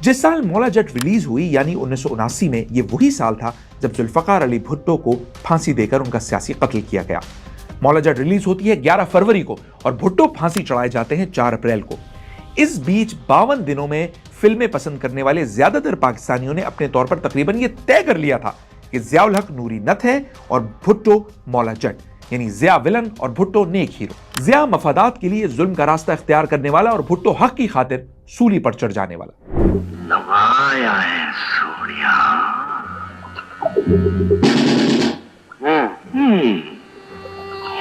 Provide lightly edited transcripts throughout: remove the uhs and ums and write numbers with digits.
जिस साल मौला जट रिलीज हुई यानी 1979 में, ये वही साल था जब जुल्फकार अली भुट्टो को फांसी देकर उनका सियासी कत्ल किया गया। मौला जट रिलीज होती है 11 फरवरी को और भुट्टो फांसी चढ़ाए जाते हैं 4 अप्रैल को। इस बीच 52 दिनों में फिल्में पसंद करने वाले ज्यादातर पाकिस्तानियों ने अपने तौर पर तकरीबन ये तय कर लिया था कि जियाउल हक नूरी नत है और भुट्टो मौला जट, यानी जिया विलन और भुट्टो नेक हीरो। जिया मफादात के लिए जुल्म का रास्ता इख्तियार करने वाला और भुट्टो हक की खातिर सूली पर चढ़ जाने वाला। नवाया है सूर्या।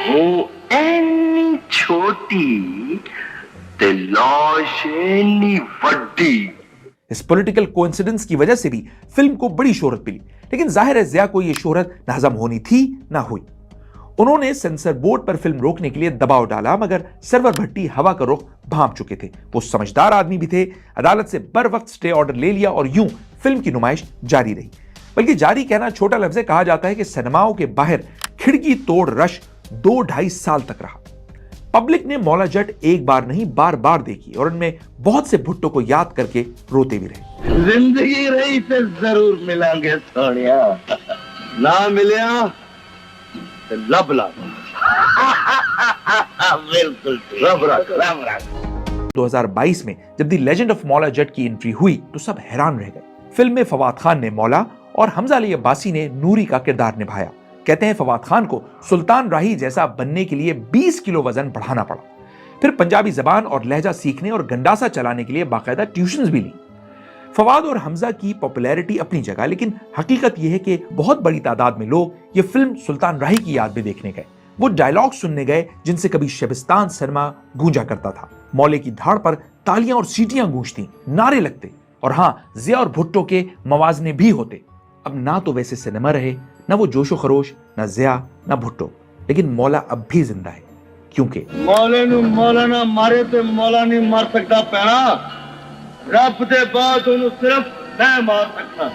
हो एनी छोटी ते लाश एनी वड्डी। इस पॉलिटिकल कोइंसिडेंस की वजह से भी फिल्म को बड़ी शोहरत मिली, लेकिन जाहिर है जिया को यह शोहरत न हजम होनी थी ना हुई। उन्होंने सेंसर बोर्ड पर फिल्म रोकने के लिए दबाव डाला, मगर सरवर भट्टी हवा का रुख भांप चुके थे। वो समझदार आदमी भी थे, अदालत से बर वक्त स्टे ऑर्डर ले लिया और यूं फिल्म की नुमाइश जारी रही। बल्कि जारी कहना छोटा लफ्ज है, कहा जाता है कि सिनेमाओं के बाहर खिड़की तोड़ रश 2-2.5 साल तक रहा। पब्लिक ने मौला जट एक बार नहीं बार बार देखी और उनमें बहुत से भुट्टो को याद करके रोते भी रहे। जिंदगी रही तो जरूर मिलेंगे सोनिया, ना मिलिया तो लब लब। बिल्कुल रब रख। 2022 में जब the legend of Maula Jatt की एंट्री हुई तो सब हैरान रह गए। फिल्म में फवाद खान ने मौला और हमजा अली अब्बासी ने नूरी का किरदार निभाया। कहते हैं फवाद खान को सुल्तान राही जैसा बनने के लिए 20 किलो वजन बढ़ाना पड़ा। फिर पंजाबी जबान और लहजा सीखने और गंडासा चलाने के लिए बाकायदा ट्यूशंस भी ली। फवाद और हमजा की पॉपुलैरिटी अपनी जगह, लेकिन हकीकत यह है कि बहुत बड़ी तादाद में लोग ये फिल्म सुल्तान राही की याद में देखने गए। वो डायलॉग सुनने गए जिनसे कभी शबिस्तान सिनेमा गूंजा करता था। मौले की धाड़ पर तालियां और सीटियां गूंजती, नारे लगते और हाँ, जिया और भुट्टो के मवाजने भी होते। अब ना तो वैसे सिनेमा रहे, ना वो जोशो खरोश, ना जिया ना भुट्टो, लेकिन मौला अब भी जिंदा है, क्योंकि मौले नु मौलाना मारे ते मौला नहीं मार सकता पैना, रब दे बाद उन्हें सिर्फ मैं मार सकता।